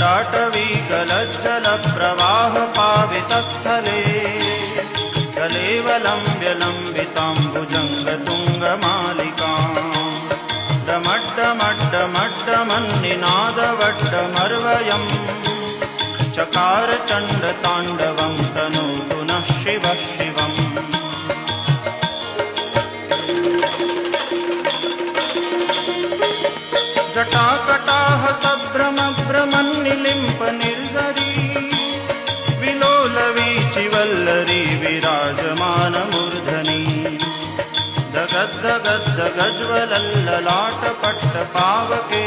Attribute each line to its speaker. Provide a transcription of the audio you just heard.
Speaker 1: ललाटवीकलज्जलप्रवाहपावितस्थले कलेवलम्ब्यलम्बिताम्बुजङ्गतुङ्गमालिकाम् डमड्डमड्डमड्डमन्निनादवड्डमर्वयम् चकार चण्डताण्डवं तनोतु नः शिवः शिवम्। जटाकटाह सभ्रमभ्रमन्निलिम्प निर्झरी विलोलवीचिवल्लरी विराजमानमूर्धनि जगद्दगद्दगज्वलल्ललाटपट्टपावके